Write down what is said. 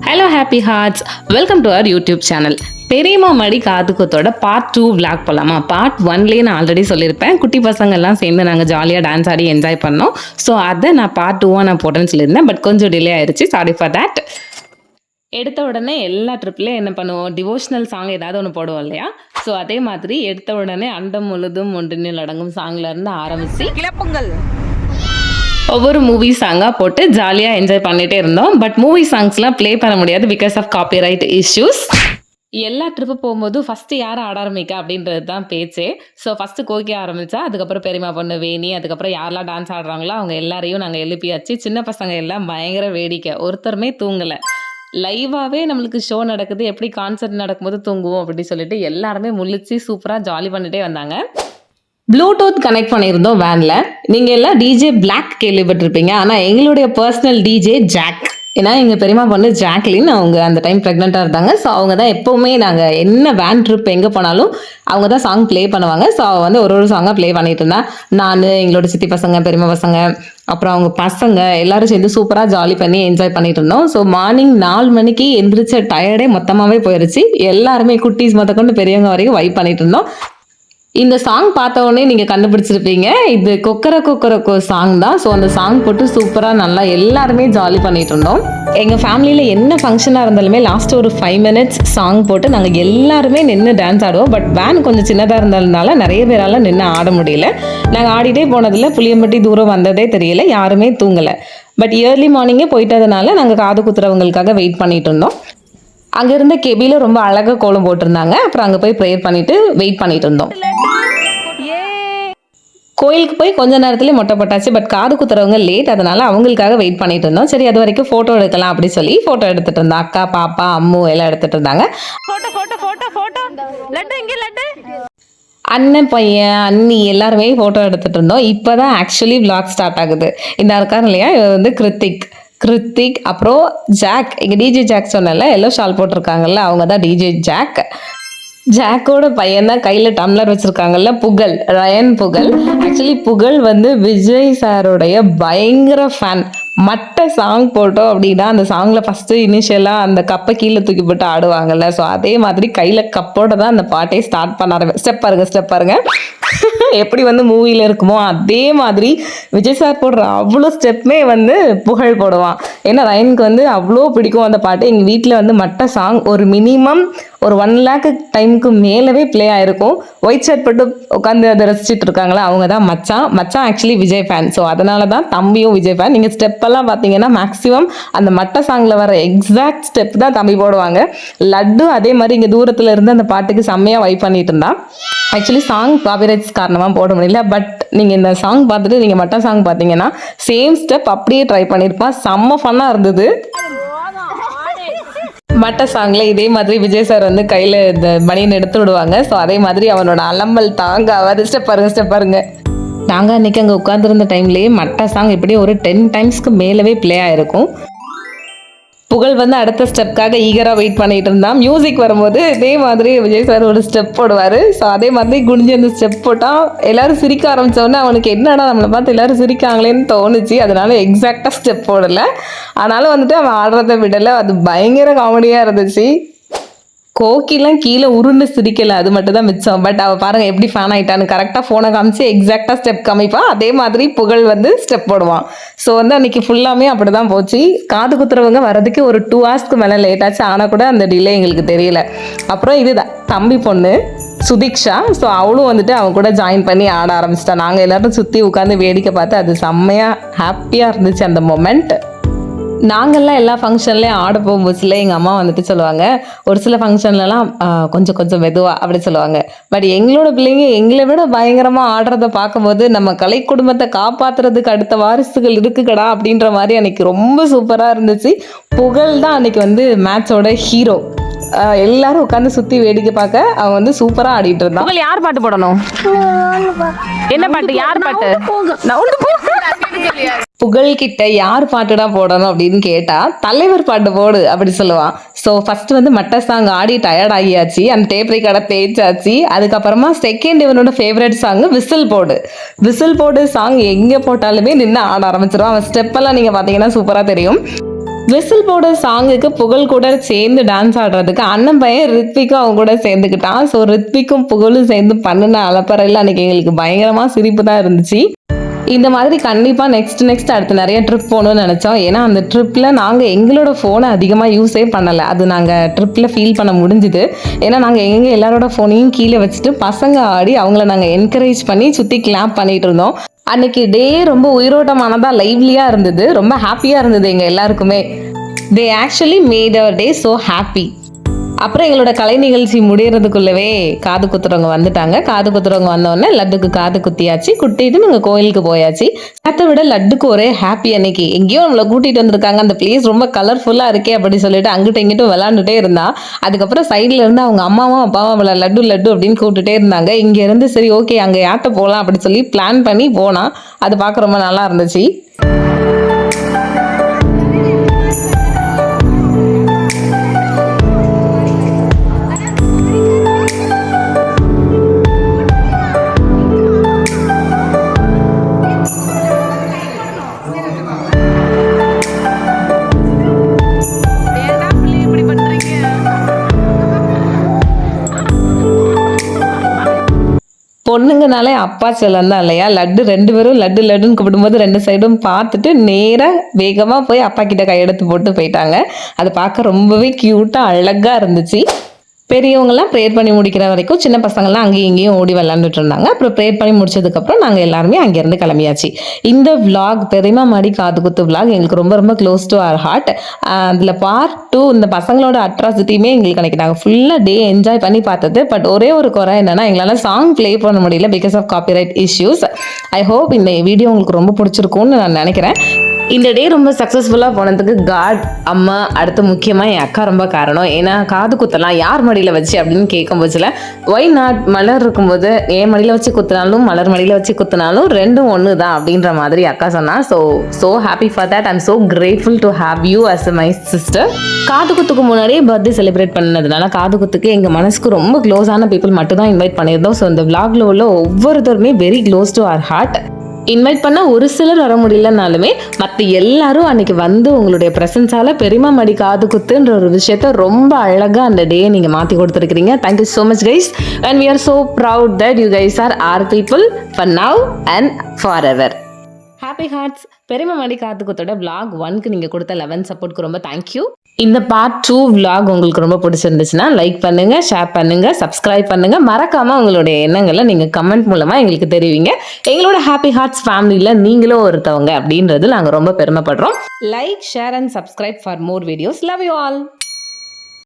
Hello happy hearts, welcome to our YouTube channel. பெரியம்மா மடி காதுகுத்தோட பார்ட் 2 விளாக் போகலாமா? பார்ட் 1லேயே நான் ஆல்ரெடி சொல்லியிருப்பேன். குட்டி பசங்கள்லாம் சேர்ந்து நாங்கள் ஜாலியாக டான்ஸ் ஆடி என்ஜாய் பண்ணோம். ஸோ அதை நான் பார்ட் 2 நான் போட்டேன்னு சொல்லியிருந்தேன். பட் கொஞ்சம் டிலே ஆயிடுச்சு, சாரி ஃபார் தேட். எடுத்த உடனே எல்லா ட்ரிப்லேயும் என்ன பண்ணுவோம், டிவோஷனல் சாங் ஏதாவது ஒன்று போடுவோம் இல்லையா? ஸோ அதே மாதிரி எடுத்த உடனே அண்டம் முழுதும் ஒன்றினில் அடங்கும் சாங்லேருந்து ஆரம்பித்து கிளப்புங்கள் ஒவ்வொரு மூவி சாங்காக போட்டு ஜாலியாக என்ஜாய் பண்ணிகிட்டே இருந்தோம். பட் மூவி சாங்ஸ்லாம் ப்ளே பண்ண முடியாது பிகாஸ் ஆஃப் காப்பிரைட் இஷ்யூஸ். எல்லா ட்ரிப்பு போகும்போது ஃபஸ்ட்டு யாரை ஆட ஆரம்பிக்க அப்படின்றது தான் பேச்சே. ஸோ ஃபஸ்ட்டு கோக்கி ஆரம்பித்தா, அதுக்கப்புறம் பெரியம்மா பொண்ணு வேணி, அதுக்கப்புறம் யாரெல்லாம் டான்ஸ் ஆடுறாங்களோ அவங்க எல்லாரையும் நாங்கள் எழுப்பியாச்சு. சின்ன பசங்க எல்லாம் பயங்கர வேடிக்கை, ஒருத்தருமே தூங்கலை. லைவாகவே நம்மளுக்கு ஷோ நடக்குது, எப்படி கான்சர்ட் நடக்கும்போது தூங்குவோம் அப்படின்னு சொல்லிட்டு எல்லாருமே முழிச்சு சூப்பராக ஜாலி பண்ணிகிட்டே வந்தாங்க. ப்ளூடூத் கனெக்ட் பண்ணியிருந்தோம் வேனில். நீங்கள் எல்லாம் டிஜே பிளாக் கேள்விப்பட்டிருப்பீங்க, ஆனால் எங்களுடைய பர்சனல் டிஜே ஜாக். ஏன்னா எங்கள் பெரியம்மா பொண்ணு ஜாக்லின், அவங்க அந்த டைம் ப்ரெக்னெண்ட்டாக இருந்தாங்க. ஸோ அவங்க தான் எப்போவுமே நாங்கள் என்ன வேன் ட்ரிப் எங்கே போனாலும் அவங்க தான் சாங் ப்ளே பண்ணுவாங்க. ஸோ அவள் வந்து ஒரு சாங்காக ப்ளே பண்ணிட்டு இருந்தா. நான், எங்களோட சித்தி பசங்க, பெரியம்மா பசங்க, அப்புறம் அவங்க பசங்க எல்லாரும் சேர்ந்து சூப்பராக ஜாலி பண்ணி என்ஜாய் பண்ணிட்டு இருந்தோம். ஸோ மார்னிங் 4 மணிக்கு எந்திரிச்ச டயர்டே மொத்தமாகவே போயிடுச்சு. எல்லாருமே குட்டீஸ் மொத்தக்கொண்டு பெரியவங்க வரைக்கும் வைப் பண்ணிட்டு இருந்தோம். இந்த சாங் பார்த்த உடனே நீங்கள் கண்டுபிடிச்சிருப்பீங்க, இது கொக்கரக்கோ சாங் தான். ஸோ அந்த சாங் போட்டு சூப்பராக நல்லா எல்லாருமே ஜாலி பண்ணிட்டு இருந்தோம். எங்கள் ஃபேமிலியில் என்ன ஃபங்க்ஷனாக இருந்தாலுமே லாஸ்ட் ஒரு 5 மினிட்ஸ் சாங் போட்டு நாங்கள் எல்லாருமே நின்று டான்ஸ் ஆடுவோம். பட் வேன் கொஞ்சம் சின்னதாக இருந்ததுனால நிறைய பேரால் நின்று ஆட முடியல. நாங்கள் ஆடிட்டே போனதில் புளியம்பட்டி தூரம் வந்ததே தெரியல, யாருமே தூங்கலை. பட் ஏர்லி மார்னிங்கே போயிட்டதுனால நாங்கள் காது குத்துறவங்களுக்காக வெயிட் பண்ணிட்டு இருந்தோம். அங்கே இருந்த கெபியில் ரொம்ப அழகாக கோலம் போட்டிருந்தாங்க. அப்புறம் அங்கே போய் ப்ரேயர் பண்ணிட்டு வெயிட் பண்ணிட்டு இருந்தோம். கோயிலுக்கு போய் கொஞ்ச நேரத்துலேயே மொட்டை போட்டாச்சு. பட் காது குத்துறவங்க லேட், அதனால அவங்களுக்காக வெயிட் பண்ணிட்டு இருந்தோம். சரி, அது வரைக்கும் ஃபோட்டோ எடுக்கலாம் அப்படி சொல்லி ஃபோட்டோ எடுத்துட்டு இருந்தோம். அக்கா, பாப்பா, அம்மு எல்லாம் எடுத்துட்டு இருந்தாங்க. அண்ணன், பையன், அண்ணி எல்லாருமே ஃபோட்டோ எடுத்துட்டு இருந்தோம். இப்போ தான் ஆக்சுவலி விளாக் ஸ்டார்ட் ஆகுது. இந்த இருக்காரு இல்லையா, இவர் வந்து கிருத்திக், அப்புறம் ஜாக், எங்கள் டிஜே ஜாக் சொன்னல, எல்லோ ஷால் போட்டிருக்காங்கல்ல, அவங்க தான் டிஜே ஜாக். ஜாக்கோட பையன் தான் கையில் டம்ளர் வச்சுருக்காங்கல்ல, புகழ், ரயன் புகழ். ஆக்சுவலி புகழ் வந்து விஜய் சாரோடைய பயங்கர ஃபேன். மற்ற சாங் போட்டோம் அப்படின்னா அந்த சாங்கில் ஃபஸ்ட்டு இனிஷியலாக அந்த கப்பை கீழே தூக்கி போட்டு ஆடுவாங்கல்ல, ஸோ அதே மாதிரி கையில் கப்போட தான் அந்த பாட்டே ஸ்டார்ட் பண்ண ஸ்டெப் பாருங்க எப்படி வந்து மூவியில் இருக்குமோ அதே மாதிரி விஜய் சார் போடுற அவ்வளோ ஸ்டெப்புமே வந்து புகழ் போடுவான். ஏன்னா ரயனுக்கு வந்து அவ்வளோ பிடிக்கும் அந்த பாட்டு. எங்கள் வீட்டில் வந்து மற்ற சாங் ஒரு மினிமம் ஒரு 1 lakh டைமுக்கு மேலவே ப்ளே ஆகிருக்கும். ஒயிட் ஷர்ட் போட்டு உட்காந்து அதை ரசிச்சுட்டு இருக்காங்களா, அவங்க தான் மச்சான் ஆக்சுவலி விஜய் ஃபேன். ஸோ அதனால தான் தம்பியும் விஜய் ஃபேன். நீங்கள் ஸ்டெப்பெல்லாம் பார்த்தீங்கன்னா மேக்ஸிமம் அந்த மட்ட சாங்கில் வர எக்ஸாக்ட் ஸ்டெப் தான் தம்பி போடுவாங்க. லட்டு அதே மாதிரி இங்கே தூரத்தில் இருந்து அந்த பாட்டுக்கு செம்மையாக வைப் பண்ணிட்டு இருந்தான். ஆக்சுவலி சாங் காப்பிரைட்ஸ் காரணமாக போட முடியல. பட் நீங்கள் இந்த சாங் பார்த்துட்டு நீங்கள் மட்ட சாங் பார்த்தீங்கன்னா சேம் ஸ்டெப் அப்படியே ட்ரை பண்ணியிருப்பான். செம்ம ஃபன்னாக இருந்தது. மட்ட சாங்கில் இதே மாதிரி விஜய் சார் வந்து கையில் இந்த மணியன் எடுத்து விடுவாங்க. ஸோ அதே மாதிரி அவனோட அலம்பல் தாங்க ஆகாது. ஸ்டெப் பாருங்க. நாங்கள் அன்றைக்கி அங்கே உட்காந்துருந்த டைம்லேயே மட்ட சாங் இப்படியே ஒரு 10 டைம்ஸ்க்கு மேலவே ப்ளே ஆகிருக்கும். புகழ் வந்து அடுத்த ஸ்டெப்காக ஈகராக வெயிட் பண்ணிட்டு இருந்தான். மியூசிக் வரும்போது இதே மாதிரி விஜய் சார் ஒரு ஸ்டெப் போடுவார். ஸோ அதே மாதிரி குனிஞ்சு அந்த ஸ்டெப் போட்டால் எல்லோரும் சிரிக்க ஆரம்பித்தோடனே அவனுக்கு என்னடா நம்மளை பார்த்து எல்லோரும் சிரிக்காங்களேன்னு தோணுச்சு. அதனால எக்ஸாக்டாக ஸ்டெப் போடலை. அதனால் வந்துட்டு அவன் ஆடுறதை விடலை. அது பயங்கர காமெடியாக இருந்துச்சு. கோக்கிலாம் கீழே உருண்டு சிரிக்கலை, அது மட்டும் தான் மிச்சம். பட் அவள் பாருங்கள் எப்படி ஃபேன் ஆகிட்டான்னு. கரெக்டாக ஃபோனை காமிச்சு எக்ஸாக்டாக ஸ்டெப் காமிப்பான். அதே மாதிரி புகழ் வந்து ஸ்டெப் போடுவான். ஸோ வந்து அன்றைக்கி ஃபுல்லாமே அப்படி தான் போச்சு. காது குத்துறவங்க வரதுக்கு ஒரு 2 hours மேலே லேட் ஆச்சு. ஆனால் கூட அந்த டிலே எங்களுக்கு தெரியல. அப்புறம் இதுதான் தம்பி பொண்ணு சுதீக்ஷா. ஸோ அவளும் வந்துட்டு அவன் கூட ஜாயின் பண்ணி ஆட ஆரம்பிச்சிட்டா. நாங்கள் எல்லோரும் சுற்றி உட்காந்து வேடிக்கை பார்த்து அது செம்மையாக ஹாப்பியாக இருந்துச்சு அந்த மொமெண்ட். நாங்கள்லாம் எல்லா ஃபங்க்ஷன்லேயும் ஆட போகும்போதுல எங்கள் அம்மா வந்துட்டு சொல்லுவாங்க, ஒரு சில ஃபங்க்ஷன்லலாம் கொஞ்சம் மெதுவாக அப்படி சொல்லுவாங்க. பட் எங்களோட பிள்ளைங்க எங்களை விட பயங்கரமாக ஆடுறத பார்க்கும்போது நம்ம கலை குடும்பத்தை காப்பாற்றுறதுக்கு அடுத்த வாரிசுகள் இருக்குக்கடா அப்படின்ற மாதிரி அன்றைக்கி ரொம்ப சூப்பராக இருந்துச்சு. புகழ் தான் அன்றைக்கி வந்து மேட்சோட ஹீரோ. எல்லாரும் உட்காந்து சுற்றி வேடிக்கை பார்க்க அவன் வந்து சூப்பராக ஆடிட்டு இருந்தான். புகழ் யார் பாட்டு போடணும்? என்ன பாட்டு? யார் பாட்டு? புகழ்கிட்ட யார் பாட்டுடா போடணும் அப்படின்னு கேட்டா தலைவர் பாட்டு போடு அப்படி சொல்லுவான். ஸோ ஃபர்ஸ்ட் வந்து மட்ட சாங் ஆடி டயர்ட் ஆகியாச்சு, அந்த டேப் ரெக்கார்டை தேய்ச்சாச்சு. அதுக்கப்புறமா செகண்ட் இவனோட ஃபேவரட் சாங் விசில் போடு சாங் எங்கே போட்டாலுமே நின்று ஆட ஆரம்பிச்சிடும். அவன் ஸ்டெப்பெல்லாம் நீங்கள் பார்த்தீங்கன்னா சூப்பராக தெரியும். விசில் போட சாங்குக்கு புகழ் கூட சேர்ந்து டான்ஸ் ஆடுறதுக்கு அண்ணன் பையன் ரித்விக்கும் அவங்க கூட சேர்ந்துக்கிட்டான். ஸோ ரித்விக்கும் புகழும் சேர்ந்து பண்ணின அலப்பறையில் அன்னைக்கு எங்களுக்கு பயங்கரமாக சிரிப்பு தான் இருந்துச்சு. இந்த மாதிரி கண்டிப்பாக நெக்ஸ்ட் அடுத்து நிறைய ட்ரிப் போகணும்னு நினச்சோம். ஏன்னா அந்த ட்ரிப்பில் நாங்கள் எங்களோட ஃபோனை அதிகமாக யூஸே பண்ணலை. அது நாங்கள் ட்ரிப்பில் ஃபீல் பண்ண முடிஞ்சுது. ஏன்னா நாங்கள் எங்கள் எல்லாரோட ஃபோனையும் கீழே வச்சுட்டு பசங்க ஆடி அவங்கள நாங்கள் என்கரேஜ் பண்ணி சுற்றி கிளாப் பண்ணிகிட்டு இருந்தோம். அன்னைக்கு டே ரொம்ப உயிரோட்டமானதாக லைவ்லியாக இருந்தது. ரொம்ப ஹாப்பியாக இருந்தது எங்கள் எல்லாருக்குமே. They actually made our day so happy. அப்புறம் எங்களோட கலை நிகழ்ச்சி முடியறதுக்குள்ளவே காது குத்துறவங்க வந்துட்டாங்க. காது குத்துறவங்க வந்தோடனே லட்டுக்கு காது குத்தியாச்சு, குட்டிட்டு நாங்கள் கோயிலுக்கு போயாச்சு. அதை விட லட்டுக்கு ஒரே ஹாப்பி. அன்னைக்கு எங்கேயோ நம்மளை கூட்டிகிட்டு வந்திருக்காங்க, அந்த பிளேஸ் ரொம்ப கலர்ஃபுல்லாக இருக்கே அப்படின்னு சொல்லிட்டு அங்கிட்ட இங்கிட்டும் விளாண்டுட்டே இருந்தா. அதுக்கப்புறம் சைடில் இருந்து அவங்க அம்மாவும் அப்பாவும் அவளை லட்டு லட்டு அப்படின்னு கூப்பிட்டுட்டே இருந்தாங்க. இங்கேருந்து சரி ஓகே அங்கே யார்கிட்ட போகலாம் அப்படின்னு சொல்லி பிளான் பண்ணி போனால் அது பார்க்க ரொம்ப நல்லா இருந்துச்சு. பொண்ணுங்கனாலே அப்பா செல்லம் தான் இல்லையா? லட்டு 2 பேரும் லட்டு லட்டுன்னு கூப்பிடும்போது 2 சைடும் பார்த்துட்டு நேராக வேகமாக போய் அப்பா கிட்ட கையெடுத்து போட்டு போயிட்டாங்க. அது பார்க்க ரொம்பவே க்யூட்டாக அழகாக இருந்துச்சு. பெரியவங்களாம் ப்ரேயர் பண்ணி முடிக்கிற வரைக்கும் சின்ன பசங்கள்லாம் அங்கேயும் இங்கேயும் ஓடி விளாண்டுட்டு இருந்தாங்க. அப்புறம் ப்ரேயர் பண்ணி முடிச்சதுக்கப்புறம் நாங்கள் எல்லாருமே அங்கேருந்து கிளம்பியாச்சு. இந்த விளாக் பெரியமா மாடி காது குத்து விளாக் எங்களுக்கு ரொம்ப ரொம்ப க்ளோஸ் டு அவர் ஹார்ட். அதில் பார்ட் 2 இந்த பசங்களோட அட்ராசிட்டியுமே எங்களுக்கு அன்றைக்கி நாங்கள் ஃபுல்லாக டே என்ஜாய் பண்ணி பார்த்தது. பட் ஒரே ஒரு குறை என்னென்னா எங்களால் சாங் ப்ளே பண்ண முடியல because of copyright issues. I hope இந்த வீடியோ உங்களுக்கு ரொம்ப பிடிச்சிருக்கும்னு நான் நினைக்கிறேன். இந்த டே ரொம்ப சக்ஸஸ்ஃபுல்லாக போனதுக்கு காட், அம்மா, அடுத்து முக்கியமாக என் அக்கா ரொம்ப காரணம். ஏன்னா காது குத்தலாம் யார் மடியில் வச்சு அப்படின்னு கேட்கும் போதுல ஒய் நாட் மலர் இருக்கும்போது என் மடியில் வச்சு குத்தினாலும் மலர் மடியில் வச்சு குத்தினாலும் ரெண்டும் ஒன்று தான் அப்படின்ற மாதிரி அக்கா சொன்னா. So happy for that. I'm so grateful to have you as my sister. காது குத்துக்கு முன்னாடியே பர்த்டே செலிப்ரேட் பண்ணதுனால காது குத்துக்கு எங்கள் மனசுக்கு ரொம்ப க்ளோஸான பீப்புள் மட்டும் தான் இன்வைட் பண்ணியிருந்தோம். ஸோ இந்த விளாக்ல உள்ள ஒவ்வொருத்தருமே very close to our heart. Invite பண்ண ஒரு சிலர் வர முடியலனாலுமே மற்ற எல்லாரும் அன்னைக்கு வந்து உங்களுடைய ப்ரெசன்ஸால பெரியமா மடி காது குத்துன்ற ஒரு விஷயத்த ரொம்ப அழகா அந்த டே நீங்க மாத்தி கொடுத்துருக்கீங்க. Thank you so much guys and we are so proud that you guys are our people for now and forever. Happy hearts. பெரியமா மடி காது குத்தோட vlog 1க்கு நீங்கள் கொடுத்த 11 சப்போர்ட்க்கு ரொம்ப தேங்க்யூ. இந்த பார்ட் 2 vlog உங்களுக்கு ரொம்ப பிடிச்சிருந்துச்சுன்னா லைக் பண்ணுங்க, ஷேர் பண்ணுங்க, சப்ஸ்கிரைப் பண்ணுங்க. மறக்காம உங்களுடைய எண்ணங்களை நீங்க கமெண்ட் மூலமா எங்களுக்கு தெரிவிங்க. எங்களோட ஹாப்பி ஹார்ட்ஸ் ஃபேமிலியில நீங்களும் ஒருத்தவங்க அப்படின்றது நாங்கள் ரொம்ப பெருமைப்படுறோம். Like, share and subscribe for more videos. Love you all.